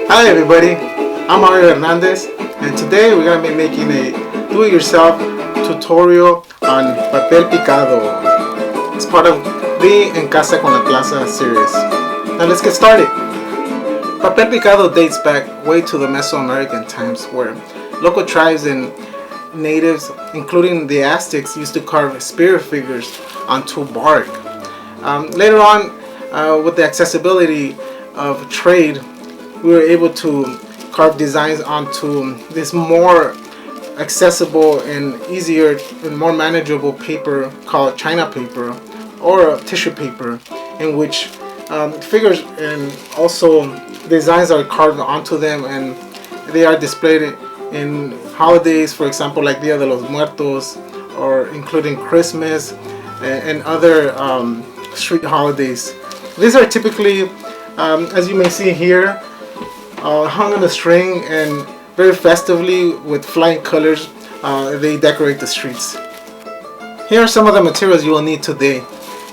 Hi everybody, I'm Hernandez, and today we're going to be making a do-it-yourself tutorial on Papel Picado. It's part of the En Casa con la Plaza series. Now let's get started. Papel Picado dates back way to the Mesoamerican times, where local tribes and natives, including the Aztecs, used to carve spirit figures onto bark. Later on, with the accessibility of trade, we were able to carve designs onto this more accessible and easier and more manageable paper called China paper or tissue paper, in which figures and also designs are carved onto them, and they are displayed in holidays, for example, like Dia de los Muertos, or including Christmas and other street holidays. These are typically, as you may see here, hung on a string, and very festively with flying colors they decorate the streets. Here are some of the materials you will need today.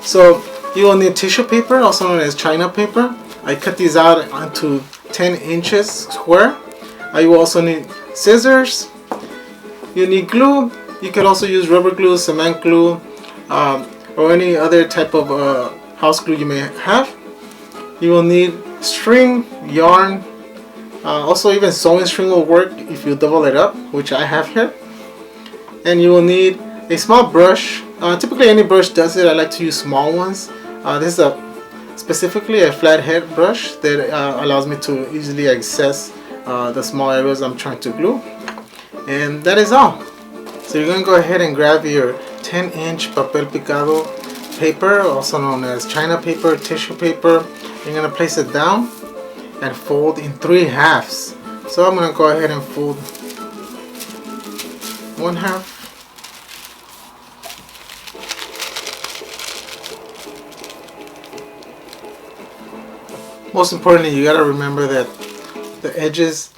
So you will need tissue paper, also known as China paper. I cut these out onto 10 inches square. You will also need scissors. You need glue. You can also use rubber glue, cement glue, or any other type of house glue you may have. You will need string, yarn. Also, even sewing string will work if you double it up, which I have here. And you will need a small brush. Typically any brush does it. I like to use small ones. This is specifically a flathead brush that allows me to easily access the small areas I'm trying to glue. And that is all. So you're going to go ahead and grab your 10-inch Papel Picado paper, also known as China paper, tissue paper. You're going to place it down and fold in 3 halves. So I'm going to go ahead and fold 1 half. Most importantly, you got to remember that the edges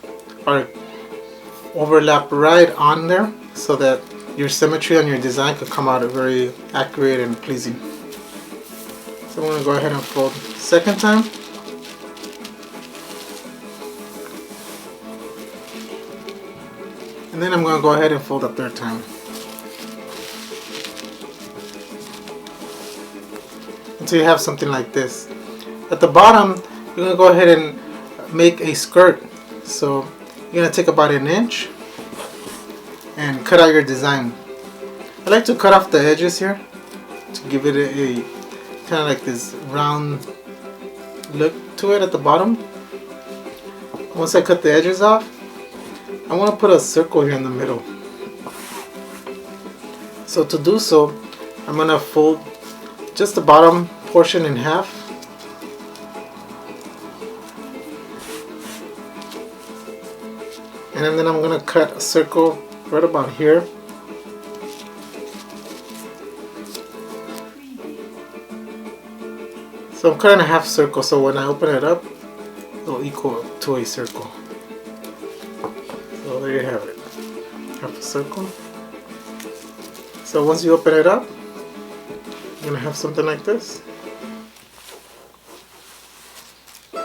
are overlap right on there, so that your symmetry on your design could come out very accurate and pleasing. So I'm going to go ahead and fold second time. And then I'm going to go ahead and fold a third time. Until you have something like this. At the bottom, you're going to go ahead and make a skirt. So you're going to take about 1 inch and cut out your design. I like to cut off the edges here to give it a kind of like this round look to it at the bottom. Once I cut the edges off, I want to put a circle here in the middle. So to do so, I'm going to fold just the bottom portion in half. And then I'm going to cut a circle right about here. So I'm cutting a half circle, so when I open it up, it'll equal to a circle. So there you have it, half a circle. So once you open it up, you're going to have something like this.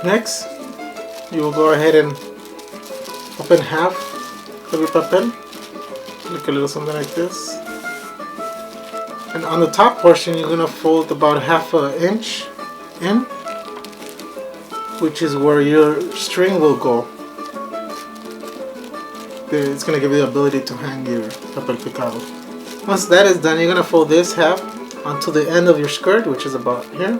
Next, you will go ahead and open half of your papel, look a little something like this. And on the top portion, you're going to fold about 1/2 inch in, which is where your string will go. It's going to give you the ability to hang your Papel Picado. Once that is done, you're going to fold this half onto the end of your skirt, which is about here.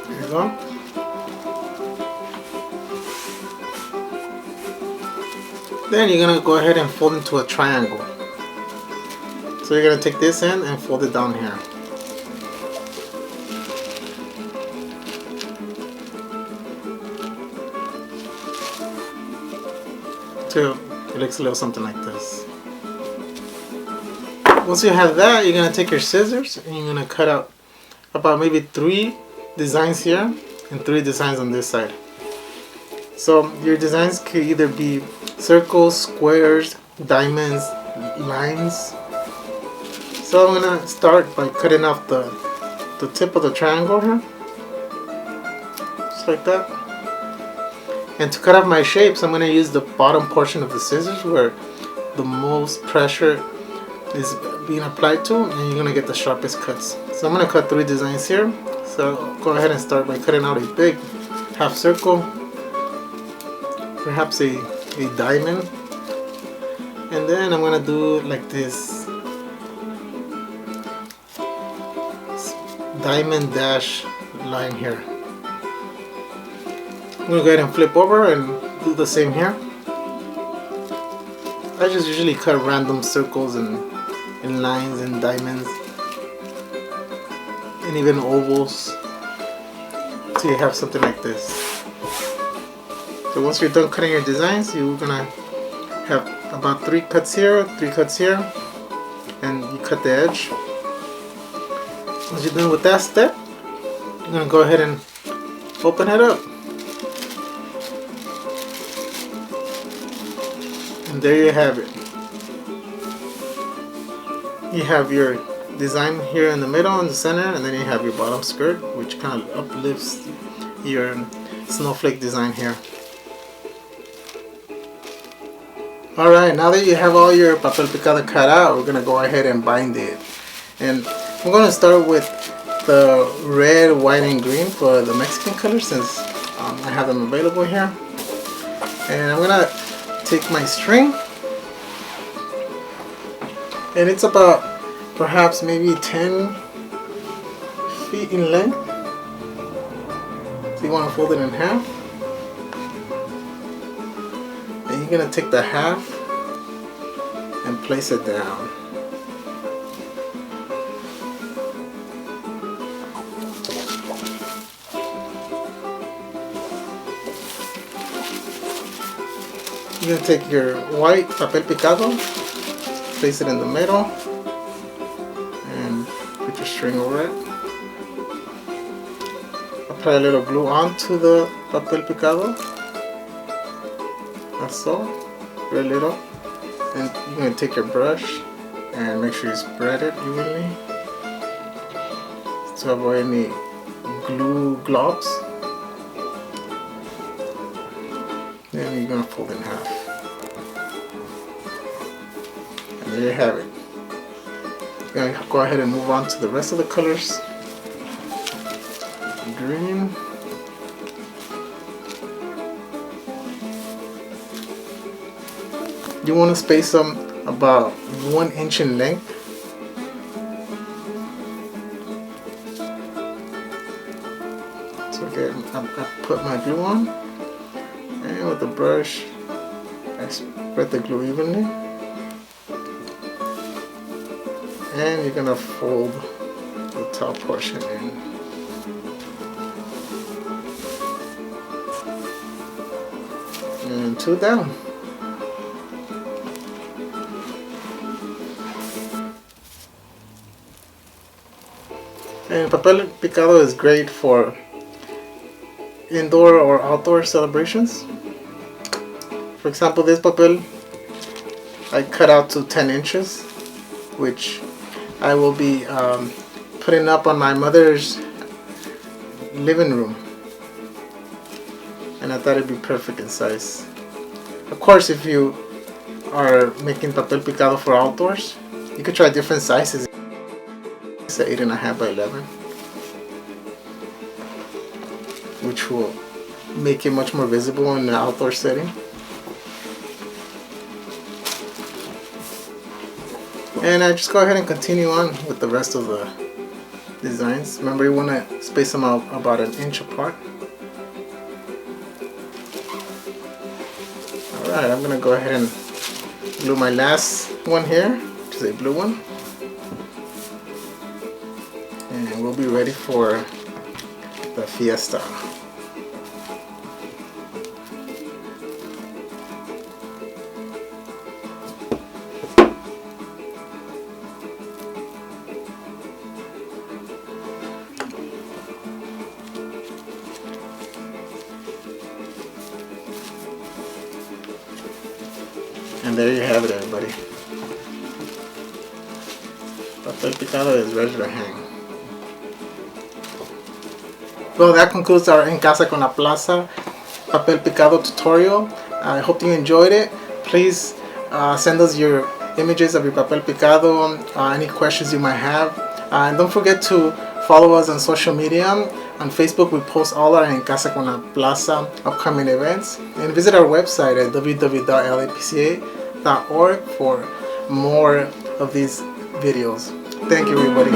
There you go. Then you're going to go ahead and fold into a triangle. So you're going to take this end and fold it down here. So it looks a little something like this. Once you have that, you're going to take your scissors and you're going to cut out about maybe 3 designs here and 3 designs on this side. So your designs could either be circles, squares, diamonds, lines. So I'm gonna start by cutting off the tip of the triangle here, just like that. And to cut off my shapes, I'm gonna use the bottom portion of the scissors where the most pressure is being applied to, and you're gonna get the sharpest cuts. So I'm gonna cut 3 designs here. So go ahead and start by cutting out a big half circle, perhaps a diamond, and then I'm gonna do like this diamond dash line here. I'm gonna go ahead and flip over and do the same here. I just usually cut random circles and lines and diamonds and even ovals, so you have something like this. So once you're done cutting your designs, you're gonna have about 3 cuts here, 3 cuts here, and you cut the edge. Once you're done with that step, you're gonna go ahead and open it up. And there you have it. You have your design here in the middle, in the center, and then you have your bottom skirt, which kind of uplifts your snowflake design here. Alright, now that you have all your papel picado cut out, we're gonna go ahead and bind it. And I'm gonna start with the red, white, and green for the Mexican color, since I have them available here. And I'm gonna take my string, and it's about perhaps maybe 10 feet in length. So you want to fold it in half, and you're gonna take the half and place it down. You're gonna take your white papel picado, place it in the middle, and put your string over it. Apply a little glue onto the papel picado. That's so, very little. And you're gonna take your brush and make sure you spread it evenly to avoid any glue globs. Then you're gonna fold it in half. And there you have it. You're gonna go ahead and move on to the rest of the colors. Green. You want to space them about 1 inch in length. So again, I put my glue on, and with the brush I spread the glue evenly, and you're gonna fold the top portion in. And 2 down. And papel picado is great for indoor or outdoor celebrations. For example, this papel I cut out to 10 inches, which I will be putting up on my mother's living room. And I thought it'd be perfect in size. Of course, if you are making papel picado for outdoors, you could try different sizes. It's 8.5 by 11, which will make it much more visible in the outdoor setting. And I just go ahead and continue on with the rest of the designs. Remember, you want to space them out about 1 inch apart. Alright, I'm going to go ahead and glue my last one here, which is a blue one. And we'll be ready for the fiesta. And there you have it, everybody. Papel Picado is ready to hang. Well, that concludes our En Casa con la Plaza Papel Picado tutorial. I hope you enjoyed it. Please send us your images of your Papel Picado, any questions you might have. And don't forget to follow us on social media. On Facebook, we post all our En Casa con la Plaza upcoming events. And visit our website at www.lapca.org for more of these videos. Thank you, everybody.